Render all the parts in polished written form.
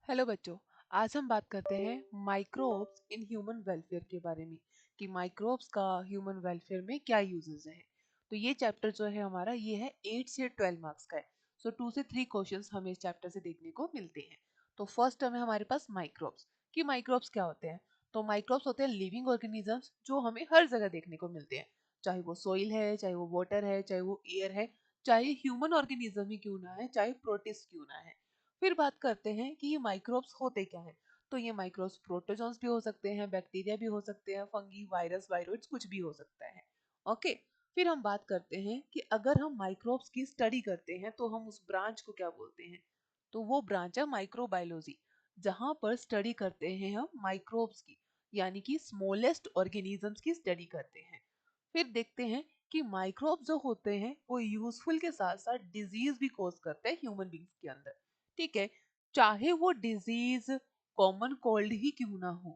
Hello बच्चों। आज हम बात करते हैं माइक्रोब्स इन ह्यूमन वेलफेयर के बारे में कि माइक्रोब्स का ह्यूमन वेलफेयर में क्या यूजेस है। तो ये चैप्टर जो है हमारा ये है 8 से 12 मार्क्स का है। सो 2 से 3 क्वेश्चंस हमें इस चैप्टर से देखने को मिलते हैं। तो फर्स्ट हमें हमारे पास माइक्रोब्स कि माइक्रोब्स क्या होते हैं। तो माइक्रोब्स होते हैं लिविंग ऑर्गेनिजम्स जो हमें हर जगह देखने को मिलते हैं, चाहे वो सोइल है, चाहे वो वाटर है, चाहे वो एयर है, चाहे ह्यूमन ऑर्गेनिज्म ही क्यों ना है, चाहे प्रोटिस्ट क्यों ना है। फिर बात करते हैं कि ये माइक्रोब्स होते क्या हैं। तो ये माइक्रोब्स प्रोटोजोन्स भी हो सकते हैं, बैक्टीरिया भी हो सकते हैं, फंगी, वायरस, वायरोइड्स कुछ भी हो सकता है। ओके। फिर हम बात करते हैं कि अगर हम माइक्रोब्स की स्टडी करते हैं तो हम उस ब्रांच को क्या बोलते हैं। तो वो ब्रांच है माइक्रोबायोलॉजी, जहां पर स्टडी करते हैं हम माइक्रोब्स की, यानी कि स्मॉलेस्ट ऑर्गेनिजम्स की स्टडी करते हैं। फिर देखते हैं कि माइक्रोब्स जो होते हैं वो यूजफुल के साथ साथ डिजीज भी कॉज करते हैं ह्यूमन बींग्स के अंदर। ठीक है। चाहे वो डिजीज कॉमन कोल्ड ही क्यों ना हो,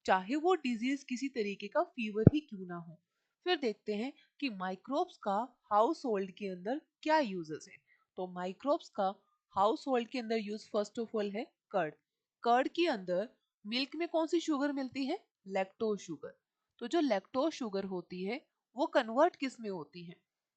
चाहे वो डिजीज किसी तरीके का फीवर ही क्यों ना हो। फिर देखते हैं कि माइक्रोब्स का हाउस होल्ड के अंदर क्या यूजेस है। तो माइक्रोब्स का हाउस होल्ड के अंदर यूज फर्स्ट ऑफ ऑल है कर्ड। कर्ड के अंदर मिल्क में कौन सी शुगर मिलती है? Lactose sugar. तो जो लैक्टोज शुगर होती है वो कन्वर्ट किस में होती है?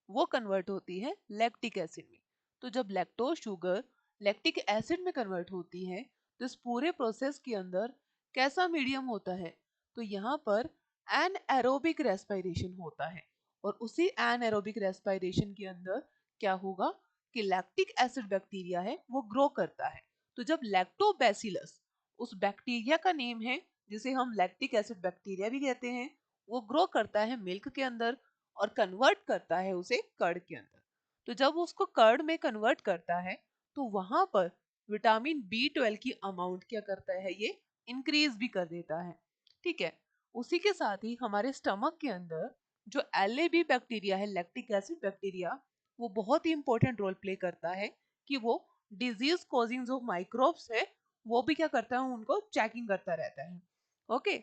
वो कन्वर्ट होती है लैक्टिक एसिड में। तो जब लैक्टोज शुगर लैक्टिक एसिड में कन्वर्ट होती है तो इस पूरे प्रोसेस के अंदर कैसा मीडियम होता है? तो यहाँ पर एनएरोबिक रेस्पिरेशन होता है। और उसी एनएरोबिक रेस्पिरेशन के अंदर क्या होगा कि लैक्टिक एसिड बैक्टीरिया है वो ग्रो करता है। तो जब लैक्टोबैसिलस, उस बैक्टीरिया का नेम है जिसे हम लैक्टिक एसिड बैक्टीरिया भी कहते हैं, वो ग्रो करता है मिल्क के अंदर और कन्वर्ट करता है उसे कर्ड के अंदर। तो जब उसको कर्ड में कन्वर्ट करता है तो वहां पर विटामिन बी 12 की अमाउंट क्या करता है, ये इंक्रीज भी कर देता है। ठीक है। उसी के साथ ही हमारे स्टमक के अंदर जो एलएबी बैक्टीरिया है, लैक्टिक एसिड बैक्टीरिया, वो बहुत ही इंपॉर्टेंट रोल प्ले करता है कि वो डिजीज कॉजिंग जो माइक्रोब्स है वो भी क्या करता है, उनको चेकिंग करता रहता है। ओके।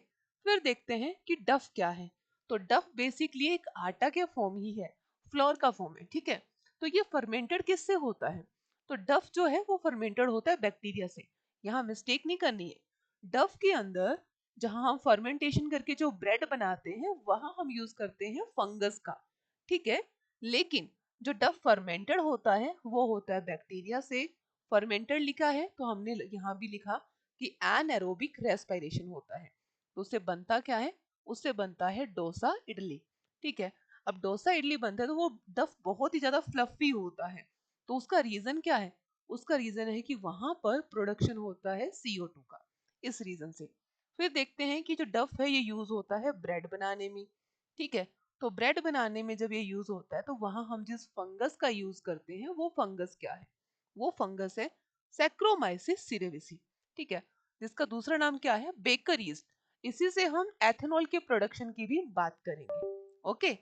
फिर देखते हैं कि डफ क्या है। तो डफ बेसिकली एक आटा के फॉर्म ही है, फ्लोर का फॉर्म है। ठीक है। तो ये फर्मेंटेड किससे होता है? तो डफ जो है वो फर्मेंटेड होता है बैक्टीरिया से। यहाँ मिस्टेक नहीं करनी है। डफ के अंदर जहां हम फर्मेंटेशन करके जो ब्रेड बनाते हैं वहां हम यूज करते हैं फंगस का। ठीक है। लेकिन जो डफ फर्मेंटेड होता है वो होता है बैक्टीरिया से। फर्मेंटेड लिखा है तो हमने यहाँ भी लिखा कि एनएरोबिक रेस्पिरेशन होता है। तो उससे बनता क्या है? उससे बनता है डोसा इडली। ठीक है। अब डोसा इडली बनता है तो वो डफ बहुत ही ज्यादा फ्लफी होता है। तो उसका रीजन क्या है? उसका रीजन है कि वहां पर प्रोडक्शन होता है CO2 का, इस रीजन से। फिर देखते हैं कि जो डफ है ये यूज होता है ब्रेड बनाने में। ठीक है। तो ब्रेड बनाने में जब ये यूज होता है तो वहां हम जिस फंगस का यूज करते हैं वो फंगस क्या है? वो फंगस है सैक्रोमाइसिस सिरेविसी। ठीक है। जिसका दूसरा नाम क्या है? Baker yeast. इसी से हम एथेनॉल के प्रोडक्शन की भी बात करेंगे। ओके।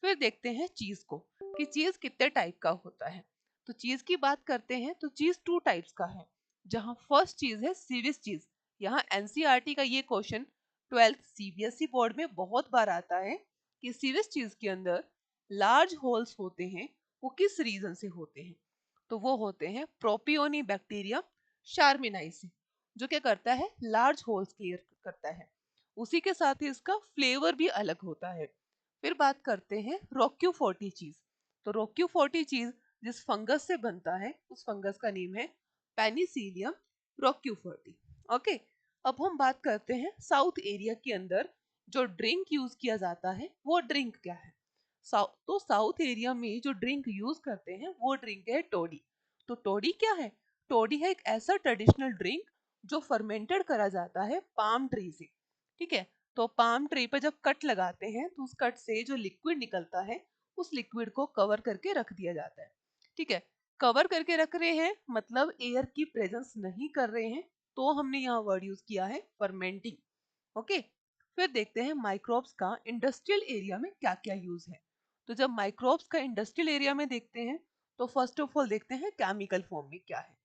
फिर देखते हैं चीज को कि चीज कितने टाइप का होता है। तो चीज की बात करते हैं तो चीज 2 टाइप्स का है। जहां फर्स्ट चीज है स्विस चीज। यहाँ एनसीईआरटी का ये क्वेश्चन 12th सीबीएसई बोर्ड में बहुत बार आता है कि स्विस चीज के अंदर लार्ज होल्स होते हैं, वो किस रीजन से होते हैं? तो वो होते हैं प्रोपियोनी बैक्टीरिया शार्मिनाइसी, जो क्या करता है, लार्ज होल्स क्लियर करता है। उसी के साथ ही इसका फ्लेवर भी अलग होता है। फिर बात करते हैं रोक्यू 40 चीज। तो रोक्यू 40 चीज जिस फंगस से बनता है उस फंगस का नेम है पेनिसिलियम रोक्यू 40। ओके। अब हम बात करते हैं साउथ एरिया के अंदर जो ड्रिंक यूज किया जाता है वो ड्रिंक क्या है। तो साउथ एरिया में जो ड्रिंक यूज करते हैं वो ड्रिंक है टोडी। तो टोडी क्या है? टोडी है एक ऐसा ट्रेडिशनल ड्रिंक जो फर्मेंटेड करा जाता है पाम ट्री से। ठीक है। तो पाम ट्री पर जब कट लगाते हैं तो उस कट से जो लिक्विड निकलता है उस लिक्विड को कवर करके रख दिया जाता है। ठीक है। कवर करके रख रहे हैं मतलब एयर की प्रेजेंस नहीं कर रहे हैं, तो हमने यहाँ वर्ड यूज किया है फर्मेंटिंग। ओके। फिर देखते हैं माइक्रोब्स का इंडस्ट्रियल एरिया में क्या क्या यूज है। तो जब माइक्रोब्स का इंडस्ट्रियल एरिया में देखते हैं तो फर्स्ट ऑफ ऑल देखते हैं केमिकल फॉर्म में क्या है।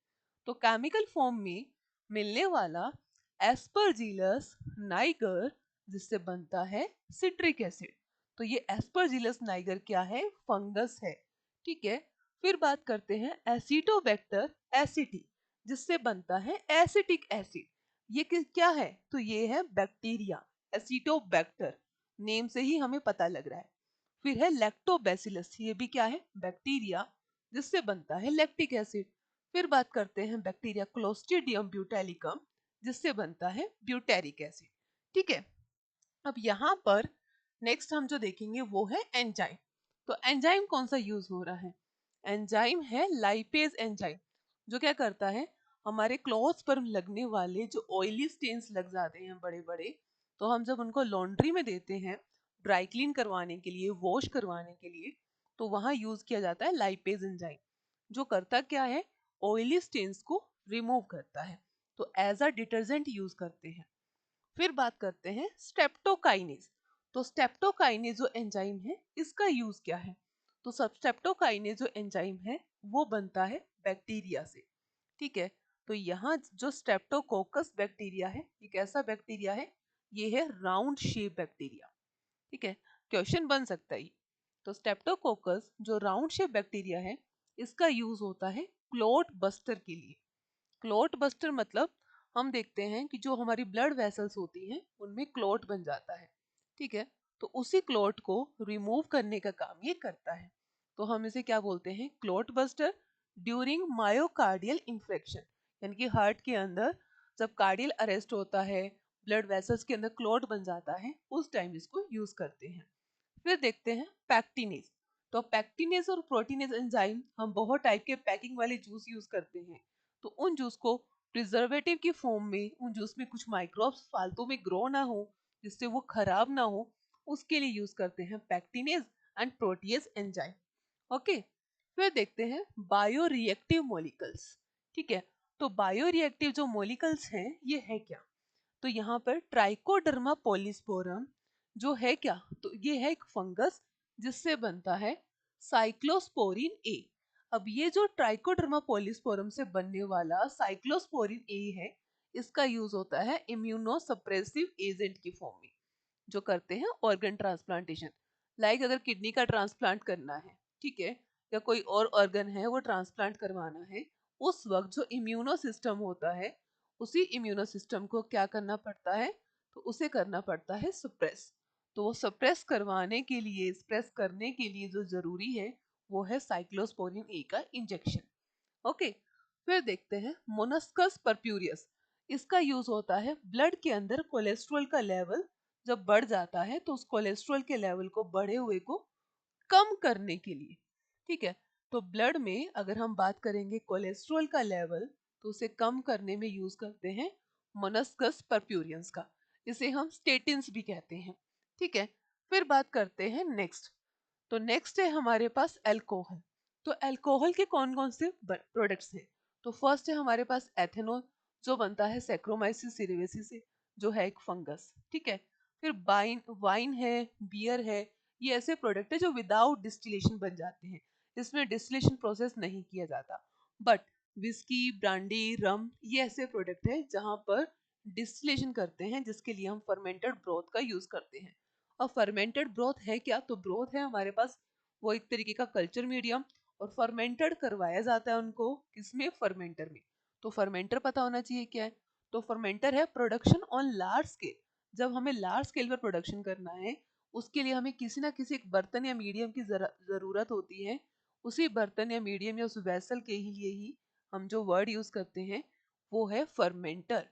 तो केमिकल फॉर्म में मिलने वाला एस्परजिलस नाइगर, जिससे बनता है सिट्रिक एसिड। तो ये एस्परजिलस नाइगर क्या है? फंगस है। ठीक है। फिर बात करते हैं एसिटोबैक्टर एसिटी, जिससे बनता है एसिटिक एसिड। ये क्या है? तो ये है बैक्टीरिया, एसिटोबैक्टर, नेम से ही हमें पता लग रहा है। फिर है लैक्टोबैसिलस, ये भी क्या है? बैक्टीरिया, जिससे बनता है लैक्टिक एसिड। फिर बात करते हैं बैक्टीरिया क्लोस्ट्रीडियम ब्यूटालिकम, जिससे बनता है ब्यूटेरिक एसिड। ठीक है, अब यहाँ पर नेक्स्ट हम जो देखेंगे वो है एंजाइम। तो एंजाइम कौन सा यूज हो रहा है? एंजाइम है लाइपेज एंजाइम, जो क्या करता है, हमारे क्लॉथ्स पर लगने वाले जो ऑयली स्टेन्स लग जाते हैं बड़े बड़े, तो हम जब उनको लॉन्ड्री में देते हैं ड्राई क्लीन करवाने के लिए, वॉश करवाने के लिए, तो वहां यूज किया जाता है लाइपेज एंजाइम, जो करता क्या है, ऑयली स्टेन्स को रिमूव करता है। तो एज अ डिटर्जेंट यूज करते हैं। फिर बात करते हैं स्टेप्टोकाइनेज। तो स्टेप्टोकाइनेज जो एंजाइम है, इसका यूज क्या है? तो सब स्टेप्टोकाइनेज जो एंजाइम है वो बनता है बैक्टीरिया से। ठीक है, तो यहाँ जो स्टेप्टोकोकस बैक्टीरिया है, ये कैसा बैक्टीरिया है? ये है राउंड शेप बैक्टीरिया। ठीक है, क्वेश्चन बन सकता है। तो स्टेप्टोकोकस जो राउंड शेप बैक्टीरिया है, इसका यूज होता है क्लोट बस्टर के लिए। क्लॉट बस्टर मतलब हम देखते हैं कि जो हमारी ब्लड वेसल्स होती हैं उनमें क्लॉट बन जाता है। ठीक है, तो उसी क्लॉट को रिमूव करने का काम ये करता है। तो हम इसे क्या बोलते हैं? Clot buster during myocardial infection, यानी कि हार्ट के अंदर जब कार्डियल अरेस्ट होता है, ब्लड वेसल्स के अंदर क्लॉट बन जाता है, उस टाइम इसको यूज करते हैं। फिर देखते हैं पैक्टिनेज। तो पैक्टिनेज और प्रोटीनेज एंजाइम हम बहुत टाइप के पैकिंग वाले जूस यूज करते हैं। तो उन जूस को प्रिजर्वेटिव की फॉर्म में, उन जूस में कुछ माइक्रोब्स फालतू में ग्रो ना हो, जिससे वो खराब ना हो, उसके लिए यूज करते हैं pectinase and protease enzyme. Okay, फिर देखते हैं बायोरिएक्टिव मॉलिक्यूल्स। ठीक है, तो बायोरिएक्टिव जो मॉलिक्यूल्स हैं ये है क्या? तो यहाँ पर ट्राइकोडर्मा पॉलीस्पोरम जो है क्या? तो ये है एक फंगस, जिससे बनता है साइक्लोस्पोरिन ए। अब ये जो ट्राइकोडर्मा पॉलीस्पोरम से बनने वाला साइक्लोस्पोरिन ए है, इसका यूज होता है इम्यूनो सप्रेसिव एजेंट की फॉर्म में, जो करते हैं ऑर्गन ट्रांसप्लांटेशन। लाइक अगर किडनी का ट्रांसप्लांट करना है, ठीक है, या कोई और ऑर्गन है वो ट्रांसप्लांट करवाना है, उस वक्त जो इम्यूनो सिस्टम होता है, उसी इम्यूनो सिस्टम को क्या करना पड़ता है? तो उसे करना पड़ता है सप्रेस। तो वो सप्रेस करवाने के लिए, सप्रेस करने के लिए जो जरूरी है वो है साइक्लोस्पोरिन ए का इंजेक्शन। ओके, फिर देखते हैं मोनस्कस परप्यूरियस। इसका यूज होता है ब्लड के अंदर कोलेस्ट्रॉल का लेवल जब बढ़ जाता है, तो उस कोलेस्ट्रॉल के लेवल को, बढ़े हुए को कम करने के लिए। ठीक है, तो ब्लड में अगर हम बात करेंगे कोलेस्ट्रॉल का लेवल, तो उसे कम करने में यूज करते हैं मोनस्कस परप्यूरियंस का। इसे हम स्टेटिन्स भी कहते हैं। ठीक है, फिर बात करते हैं नेक्स्ट। तो नेक्स्ट है हमारे पास अल्कोहल। तो अल्कोहल के कौन कौन से प्रोडक्ट्स हैं? तो फर्स्ट है हमारे पास एथेनॉल, जो बनता है सैक्रोमाइसिस सेरेवेसिस से, जो है एक फंगस। ठीक है, फिर वाइन है, बियर है, ये ऐसे प्रोडक्ट है जो विदाउट डिस्टिलेशन बन जाते हैं, इसमें डिस्टिलेशन प्रोसेस नहीं किया जाता। बट विस्की, ब्रांडी, रम, ये ऐसे प्रोडक्ट है जहां पर डिस्टिलेशन करते हैं, जिसके लिए हम फर्मेंटेड ब्रोथ का यूज करते हैं। और फर्मेंटेड ब्रोथ है क्या? तो ब्रोथ है हमारे पास वो एक तरीके का कल्चर मीडियम, और फर्मेंटेड करवाया जाता है उनको किसमें? फर्मेंटर में। तो फर्मेंटर पता होना चाहिए क्या है? तो फर्मेंटर है प्रोडक्शन ऑन लार्ज स्केल। जब हमें लार्ज स्केल पर प्रोडक्शन करना है, उसके लिए हमें किसी ना किसी एक बर्तन या मीडियम की जरूरत होती है। उसी बर्तन या मीडियम या उस वेसल के ही लिए ही हम जो वर्ड यूज करते हैं वो है फर्मेंटर।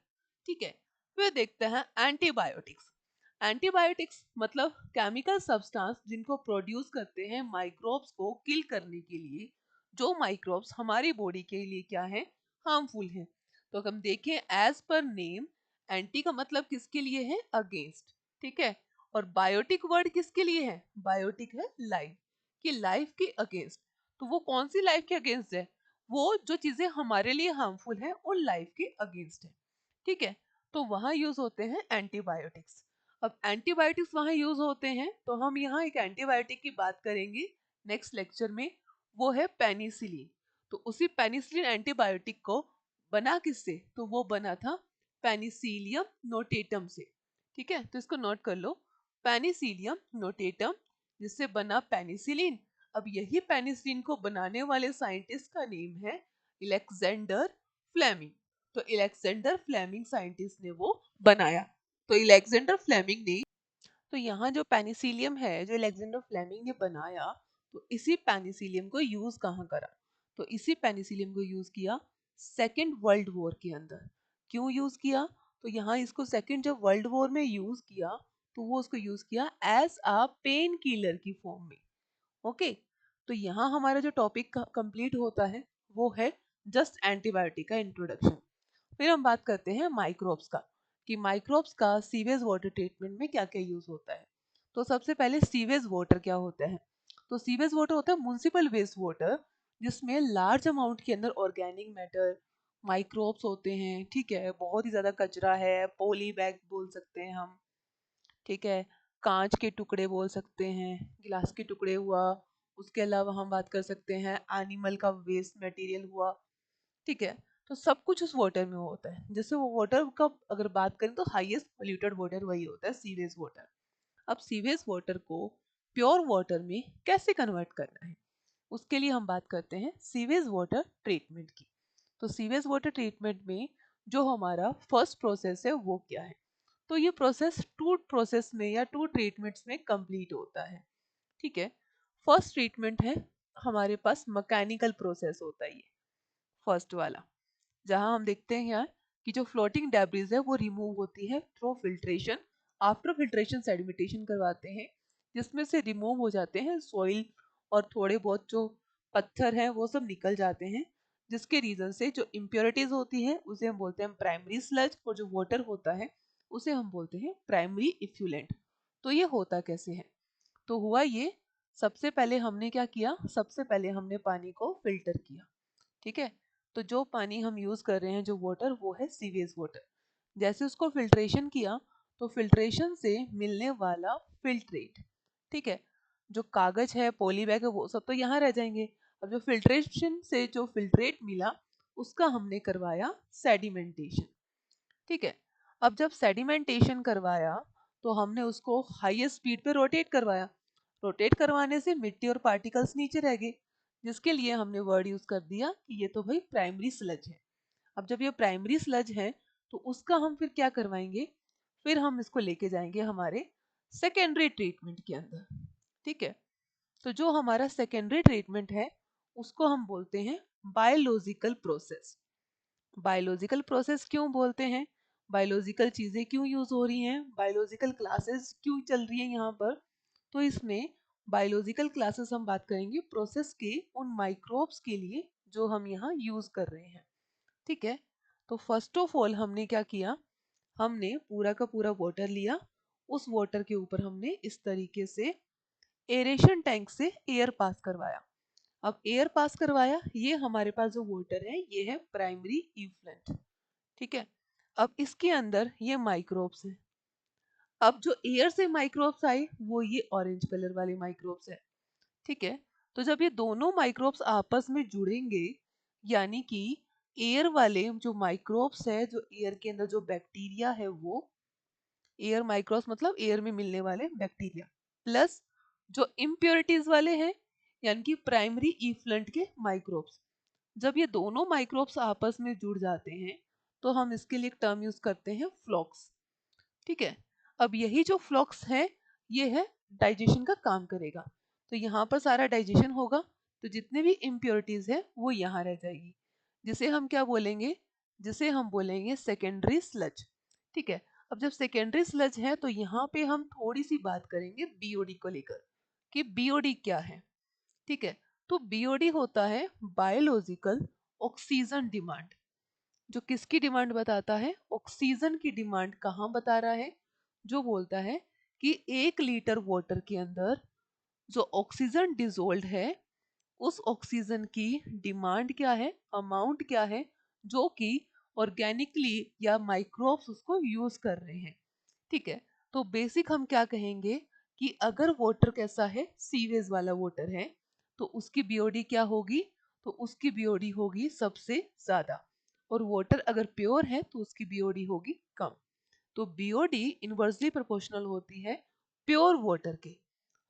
ठीक है, फिर देखते हैं एंटीबायोटिक्स। एंटीबायोटिक्स मतलब केमिकल सब्सटेंस जिनको प्रोड्यूस करते हैं माइक्रोब्स को किल करने के लिए, जो माइक्रोब्स हमारी बॉडी के लिए क्या है? हार्मफुल हैं। तो हम देखें एज पर नेम, एंटी का मतलब किसके लिए है? अगेंस्ट। ठीक है, और बायोटिक वर्ड किसके लिए है? बायोटिक है लाइफ, कि लाइफ के अगेंस्ट। तो वो कौन सी लाइफ के अगेंस्ट है? वो जो चीजें हमारे लिए हार्मफुल है उन लाइफ के अगेंस्ट है। ठीक है, तो वहां यूज होते हैं एंटीबायोटिक्स। अब एंटीबायोटिक्स वहां यूज होते हैं, तो हम यहाँ एक एंटीबायोटिक की बात करेंगे नेक्स्ट लेक्चर में, वो है पेनिसिलिन। तो उसी पेनिसिलिन एंटीबायोटिक को बना किससे? तो वो बना था पेनिसिलियम नोटेटम से। ठीक है, तो इसको नोट कर लो, पेनिसिलियम नोटेटम, जिससे बना पेनिसिलिन। अब यही पेनिसिलिन को बनाने वाले साइंटिस्ट का नेम है अलेक्जेंडर फ्लेमिंग। तो अलेक्जेंडर फ्लेमिंग साइंटिस्ट ने वो बनाया। तो अलेक्जेंडर फ्लेमिंग ने, तो यहाँ जो पेनिसिलियम है जो अलेक्जेंडर फ्लेमिंग ने बनाया, तो इसी पेनिसिलियम को यूज कहाँ करा? तो इसी पेनिसिलियम को यूज किया सेकेंड वर्ल्ड वॉर के अंदर। क्यों यूज किया? तो यहाँ इसको सेकेंड जब वर्ल्ड वॉर में यूज किया, तो वो उसको यूज किया एज अ पेन किलर की फॉर्म में। ओके, तो यहाँ हमारा जो टॉपिक कंप्लीट होता है वो है जस्ट एंटीबायोटिक का इंट्रोडक्शन। फिर हम बात करते हैं माइक्रोब्स का, कि माइक्रोब्स का सीवेज वाटर ट्रीटमेंट में क्या क्या यूज होता है। तो सबसे पहले सीवेज वाटर क्या होता है? तो सीवेज वाटर होता है म्युनिसिपल वेस्ट वाटर, जिसमें लार्ज अमाउंट के अंदर ऑर्गेनिक मैटर, माइक्रोब्स होते हैं, ठीक है, बहुत ही ज्यादा कचरा है, पॉली बैग बोल सकते हैं हम, ठीक है, कांच के टुकड़े बोल सकते हैं, गिलास के टुकड़े हुआ, उसके अलावा हम बात कर सकते हैं एनिमल का वेस्ट मटेरियल हुआ, ठीक है। तो सब कुछ उस वाटर में होता है। जैसे वो वाटर का अगर बात करें तो हाईएस्ट पोल्यूटेड वाटर वही होता है, सीवेज वाटर। अब सीवेज वाटर को प्योर वाटर में कैसे कन्वर्ट करना है, उसके लिए हम बात करते हैं सीवेज वाटर ट्रीटमेंट की। तो सीवेज वाटर ट्रीटमेंट में जो हमारा फर्स्ट प्रोसेस है वो क्या है? तो ये प्रोसेस टू प्रोसेस में या टू ट्रीटमेंट्स में कंप्लीट होता है, ठीक है। फर्स्ट ट्रीटमेंट है हमारे पास मैकेनिकल प्रोसेस होता है, ये फर्स्ट वाला, जहां हम देखते हैं यहाँ कि जो फ्लोटिंग डेब्रिज है वो रिमूव होती है through filtration. After filtration sedimentation करवाते हैं, जिसमें से रिमूव हो जाते हैं सॉइल और थोड़े बहुत जो पत्थर हैं वो सब निकल जाते हैं, जिसके रीजन से जो इम्प्योरिटीज होती है उसे हम बोलते हैं प्राइमरी स्लज, और जो वाटर होता है उसे हम बोलते हैं प्राइमरी इफ्यूलेंट। तो ये होता कैसे है? तो हुआ ये, सबसे पहले हमने क्या किया, सबसे पहले हमने पानी को फिल्टर किया, ठीक है। तो जो पानी हम यूज कर रहे हैं जो वाटर, वो है सीवेज वाटर। जैसे उसको फिल्ट्रेशन किया, तो फिल्ट्रेशन से मिलने वाला फिल्ट्रेट, ठीक है, जो कागज है, पॉली बैग है, वो सब तो यहाँ रह जाएंगे। अब जो फिल्ट्रेशन से जो फिल्ट्रेट मिला, उसका हमने करवाया सेडिमेंटेशन, ठीक है। अब जब सेडिमेंटेशन करवाया, तो हमने उसको हाईएस्ट स्पीड पे रोटेट करवाया। रोटेट करवाने से मिट्टी और पार्टिकल्स नीचे रह गए, जिसके लिए हमने वर्ड यूज कर दिया कि ये तो भाई प्राइमरी स्लज है। अब जब ये प्राइमरी स्लज है, तो उसका हम फिर क्या करवाएंगे, फिर हम इसको लेके जाएंगे हमारे सेकेंडरी ट्रीटमेंट के अंदर, ठीक है। तो जो हमारा सेकेंडरी ट्रीटमेंट है उसको हम बोलते हैं बायोलॉजिकल प्रोसेस। बायोलॉजिकल प्रोसेस क्यों बोलते हैं, बायोलॉजिकल चीजें क्यों यूज हो रही हैं, बायोलॉजिकल क्लासेस क्यों चल रही है यहाँ पर? तो इसमें बायोलॉजिकल क्लासेस हम बात करेंगे प्रोसेस के उन माइक्रोब्स के लिए जो हम यहाँ यूज कर रहे हैं, ठीक है। तो फर्स्ट ऑफ ऑल हमने क्या किया, हमने पूरा का पूरा वाटर लिया, उस वाटर के ऊपर हमने इस तरीके से एरेशन टैंक से एयर पास करवाया। अब एयर पास करवाया, ये हमारे पास जो वाटर है ये है प्राइमरी इफ्लुएंट, ठीक है। अब इसके अंदर ये माइक्रोब्स हैं। अब जो एयर से माइक्रोब्स आए वो ये ऑरेंज कलर वाले माइक्रोब्स है, ठीक है। तो जब ये दोनों माइक्रोब्स आपस में जुड़ेंगे, यानी कि एयर वाले जो माइक्रोब्स है, जो एयर के अंदर जो बैक्टीरिया है, वो एयर माइक्रोब्स मतलब एयर में मिलने वाले बैक्टीरिया, प्लस जो इम्प्योरिटीज वाले हैं यानी कि प्राइमरी इफ्लुएंट के माइक्रोब्स, जब ये दोनों माइक्रोब्स आपस में जुड़ जाते हैं, तो हम इसके लिए एक टर्म यूज करते हैं फ्लॉक्स, ठीक है। अब यही जो फ्लॉक्स है ये है डाइजेशन का काम करेगा। तो यहाँ पर सारा डाइजेशन होगा, तो जितने भी इम्प्योरिटीज है वो यहाँ रह जाएगी, जिसे हम क्या बोलेंगे, जिसे हम बोलेंगे सेकेंडरी स्लज, ठीक है। अब जब सेकेंडरी स्लज है, तो यहाँ पे हम थोड़ी सी बात करेंगे बीओडी को लेकर, कि बीओडी क्या है, ठीक है। तो बीओडी होता है बायोलॉजिकल ऑक्सीजन डिमांड। जो किसकी डिमांड बताता है, ऑक्सीजन की डिमांड कहाँ बता रहा है, जो बोलता है कि 1 लीटर वाटर के अंदर जो ऑक्सीजन डिजोल्व है, उस ऑक्सीजन की डिमांड क्या है, अमाउंट क्या है, जो कि ऑर्गेनिकली या माइक्रोब्स उसको यूज कर रहे हैं, ठीक है। तो बेसिक हम क्या कहेंगे कि अगर वाटर कैसा है, सीवेज वाला वाटर है, तो उसकी बीओडी क्या होगी, तो उसकी बीओडी होगी सबसे ज्यादा, और वाटर अगर प्योर है तो उसकी बीओडी होगी कम। तो बीओडी इनवर्सली प्रोपोर्शनल होती है प्योर वाटर के,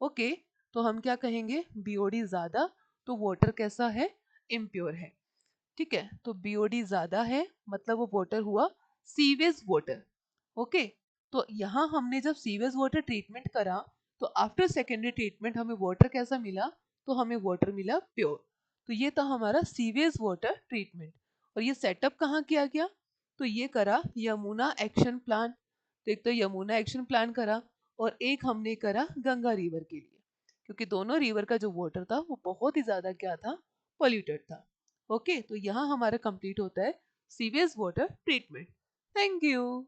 ओके। तो हम क्या कहेंगे, बीओडी ज्यादा तो वाटर कैसा है, इम्प्योर है। ठीक है, तो बीओडी ज्यादा है मतलब वो वाटर हुआ सीवेज वाटर। ओके, तो यहाँ हमने जब सीवेज वाटर ट्रीटमेंट करा तो आफ्टर सेकेंडरी ट्रीटमेंट हमें वाटर कैसा मिला, तो हमें वाटर मिला प्योर। तो ये था हमारा सीवेज वाटर ट्रीटमेंट। और ये सेटअप कहाँ किया गया, तो ये करा यमुना एक्शन प्लान। तो एक तो यमुना एक्शन प्लान करा और एक हमने करा गंगा रिवर के लिए, क्योंकि दोनों रिवर का जो वाटर था वो बहुत ही ज्यादा क्या था, पॉल्यूटेड था। ओके, तो यहाँ हमारा कंप्लीट होता है sewage water treatment. Thank you.